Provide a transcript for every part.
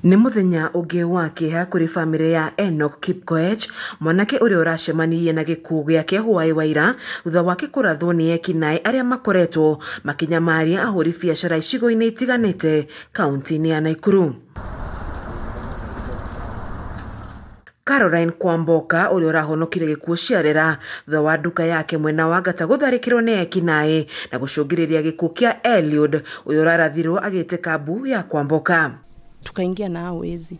Nĩ mũthenya ũngĩ wa kĩeha kũrĩ bamĩrĩ ya Enoch Kipkoech, mwanake ũrĩa ũracemanirie na gĩkuũ gĩake hwaĩ wa ira thutha wake kũrathwo nĩ ekinaĩ arĩa makoretwo makinyamaria ahũri biacara icigo-inĩ itiganĩte kaunti-inĩ ya Nakuru. Caroline Kwamboka ũrĩa ũrahonokire gĩkuũ ciarera thutha wa nduka yake mwena wa Ngata gũtharĩkĩrwo nĩ ekinaĩ na gũcũngĩrĩria gĩkuũ kĩa Eliud ũrĩa ũrarathirwo agĩte kambu ya Kwamboka. Tukaingia na hao wezi.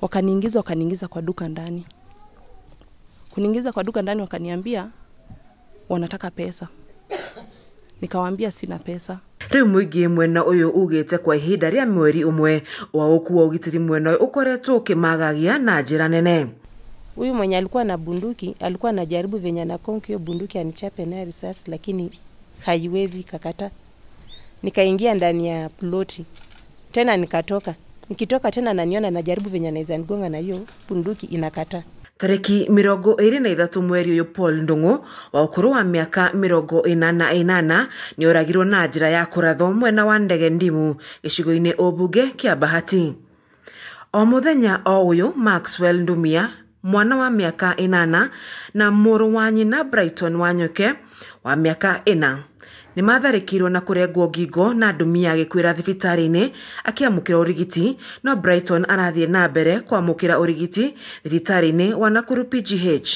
Wakaniingiza kwa duka ndani. Kuniingiza kwa duka ndani wakaniambia wanataka pesa. Nikawaambia sina pesa. Rĩu mũingĩ mwena ũyũ ugĩte kwa ihinda rĩa mweri ũmwe wa ũkuwa ũgitĩri mwena ũyũ ũkoretwo ũkĩmagagia na njĩra nene. Huyu mwenye alikuwa na bunduki alikuwa anajaribu venye na konkio bunduki anichape na risasi, lakini haiwezi kakata. Nikaingia ndani ya ploti. Tena nikatoka. Nikitoka tena naniona najaribu venye anaweza nigonga na hiyo bunduki inakata. Tariki 23 mweri ũyũ Paul Ndung'u wa ũkũrũ wa mĩaka 88 nĩ oragirwo na njĩra ya kũrathwo mwena wa Ndege Ndimu gĩcigo-inĩ ũmbunge kĩa Bahati. O mũthenya o ũyũ Maxwell Ndumia, mwana wa mĩaka 8 na mũrũ wa nyina Brighton Wanyoke wa mĩaka 4 nĩ matharĩkĩirwo na kũrengwo ngingo na Ndumia agĩkuĩra thibitarĩ-inĩ akĩamũkĩra ũrigiti, no Brighton arathiĩ na mbere kwamũkĩra ũrigiti thibitarĩ-inĩ wa Nakuru PGH.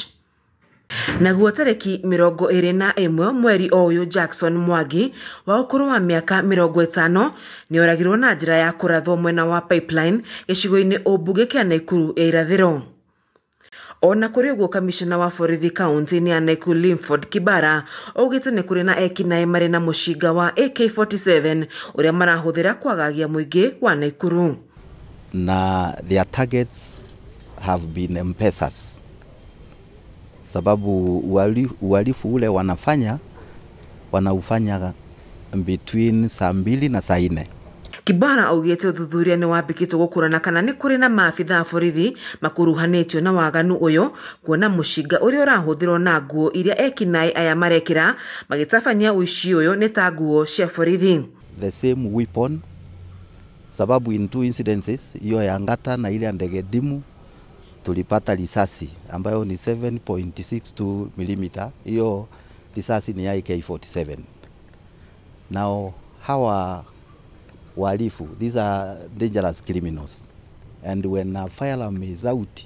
Naguo tarĩki 21 mweri o ũyũ Jackson Mwangi wa ũkũrũ wa mĩaka 50 nĩ oragirwo na njĩra ya kũrathwo mwena wa Pipeline gĩcigo-inĩ ũmbunge kĩa Nakuru ya irathĩro. Ona kũrĩ ũguo kamishna wa borithi kaunti-inĩ ya Nakuru Linford Kibara augĩte nĩ kũrĩ na ekinaĩ marĩ na mũcinga wa AK47 ũrĩa marahũthĩra kwagagia mũingĩ wa Nakuru. Na their targets have been M-Pesas. Sababu uhalifu ule wanaufanya between saa 2 na saa 4. Kibara augĩte ũthuthuria nĩ wambĩkĩtwo gũkũrana kana nĩ kũrĩ na maabitha a borithi makuruhanĩtio na waganu ũyũ, kuona mũcinga ũrĩa ũrahũthĩrwo na nguo iria ekinaĩ aya marekĩra magĩtabania ũici ũyũ nĩ ta nguo cia borithi. The same weapon, sababu in 2 incidences, hiyo ya Ngata na ile ya Ndege Ndimu tulipata risasi ambayo ni 7.62 mm. Hiyo risasi ni ya AK47. Now hawa wahalifu, these are dangerous criminals, and when a firearm is out,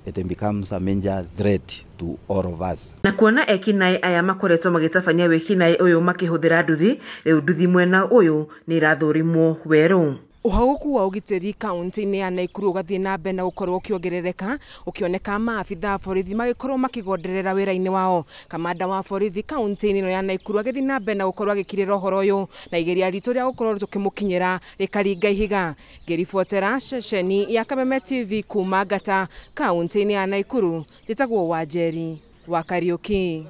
it becomes a major threat to all of us. Na kuona ekinaĩ aya makoretwo magĩtabania wĩkinaĩ ũyũ makĩhũthĩra nduthi, rĩu nduthi mwena ũyũ nĩ irathũrimwo werũ. Ũhagũku wa ũgitĩri kaunti-inĩ ya Nakuru ũgathiĩ na mbere na gũkorwo ũkĩongerereka, ũkĩoneka maabitha a borithi magĩkorwo makĩgonderera wĩra-inĩ wao. Kamanda wa borithi kaunti-inĩ ya Nakuru agĩthiĩ na mbere na gũkorwo agĩkirĩra ũhoro ũyũ na igeria ritũ rĩa gũkorwo tũkĩmũkinyĩra rĩkaringa ihiga. Ngĩribotera ceceni ya Kameme TV kuma Ngata kaunti-inĩ ya Nakuru, njĩtagwo Wanjeri wa Kariuki.